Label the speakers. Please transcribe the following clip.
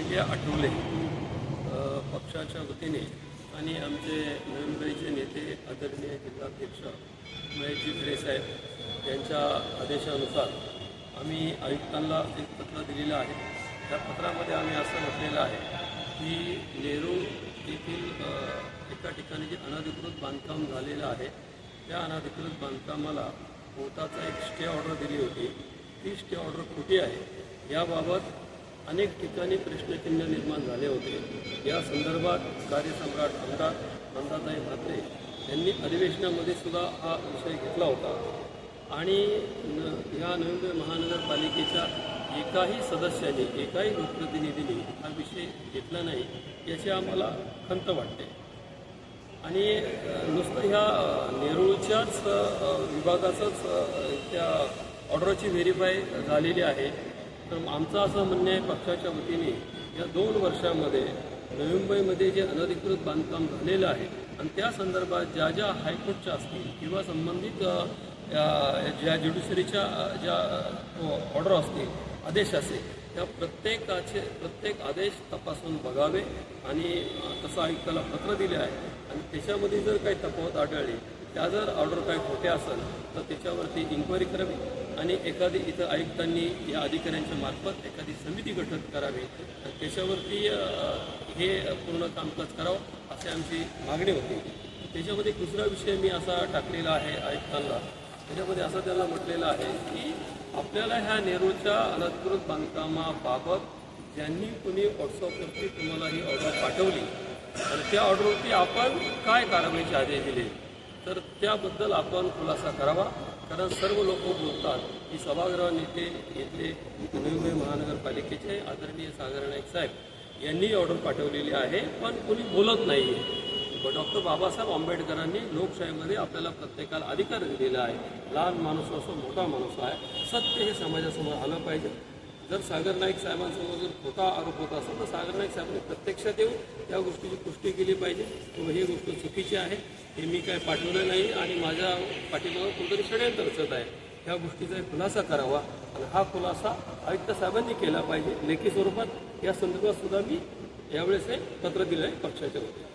Speaker 1: India Athawale पक्षाच्या वतीने आणि आमचे नवी मुंबईचे नेते आदरणीय जिल्हाध्यक्ष महेशजी खरेसाहेब यांच्या आदेशानुसार आम्ही आयुक्तांना एक पत्र दिलेलं आहे। त्या पत्रामध्ये आम्ही असं म्हटलेलं आहे की नेरूळ येथील एका ठिकाणी जे अनधिकृत बांधकाम झालेलं आहे त्या अनधिकृत बांधकामाला कोर्टाचा एक स्टे ऑर्डर दिली होती। ती स्टे ऑर्डर खोटी आहे याबाबत अनेक ठिकाणी प्रश्नचिन्ह निर्माण झाले होते। या संदर्भात कार्यसम्राट आमदार नंदाताई म्हात्रे यांनी अधिवेशनामध्ये सुद्धा हा विषय घेतला होता आणि या नवी मुंबई महानगरपालिकेच्या एकाही सदस्याने एकाही लोकप्रतिनिधींनी हा विषय घेतला नाही याची आम्हाला खंत वाटते। आणि नुसतं ह्या नेरूळच्याच विभागाचंच त्या ऑर्डरची व्हेरीफाय झालेली आहे। तर आमचं असं म्हणणं आहे पक्षाच्या वतीने या 2 वर्षामध्ये नवी मुंबईमध्ये जे अनधिकृत बांधकाम झालेलं आहे आणि त्या संदर्भात ज्या हायकोर्टच्या असतील किंवा संबंधित ज्या ज्युडिशरीच्या ज्या ऑर्डर असतील आदेश असेल त्या प्रत्येक आदेश तपासून बघावे आणि तसं आयुक्ताला पत्र दिले आहे आणि त्याच्यामध्ये जर काही तफावत आढळली त्या जर ऑर्डर काही खोटे असेल तर त्याच्यावरती इन्क्वायरी करावी आणि एखादी इथं आयुक्तांनी या अधिकाऱ्यांच्या मार्फत एखादी समिती गठीत करावी आणि त्याच्यावरती हे पूर्ण कामकाज करावं अशी आमची मागणी होती। त्याच्यामध्ये दुसरा विषय मी असा टाकलेला आहे आयुक्तांना, त्याच्यामध्ये असं त्यांना म्हटलेलं आहे की आपल्याला ह्या नेरूळच्या अनधिकृत बांधकामाबाबत ज्यांनी कोणी व्हॉट्सअपवरती तुम्हाला ही ऑर्डर पाठवली आणि त्या ऑर्डरवरती आपण काय कारवाईचे आदेश दिले तर त्याबद्दल आपण खुलासा करावा। कारण सर्व लोक बोलतात की सभागृह नेते इथले नवी मुंबई महानगरपालिकेचे आदरणीय सागर नाईक साहेब यांनी ऑर्डर पाठवलेली आहे पण कोणी बोलत नाही आहे। डॉक्टर बाबासाहेब आंबेडकरांनी लोकशाहीमध्ये आपल्याला प्रत्येकाला अधिकार दिलेला आहे। लहान माणूस असो मोठा माणूस आहे सत्य हे समाजासमोर आलं पाहिजे। जर सागर नाईक साहेबांसमोर जर खोटा आरोप होत असेल तर सागर नाईक साहेबांनी प्रत्यक्षात येऊन त्या गोष्टीची पुष्टी केली पाहिजे व ही गोष्ट चुकीची आहे, हे मी काय पाठवलं नाही आणि माझ्या पाठीमागं कोणतरी षडयंत्र रचत आहे। ह्या गोष्टीचा खुलासा करावा आणि हा खुलासा आयुक्त साहेबांनी केला पाहिजे। लेखी स्वरूपात या संदर्भात सुद्धा मी यावेळेस हे पत्र दिलं आहे पक्षाच्या वतीने।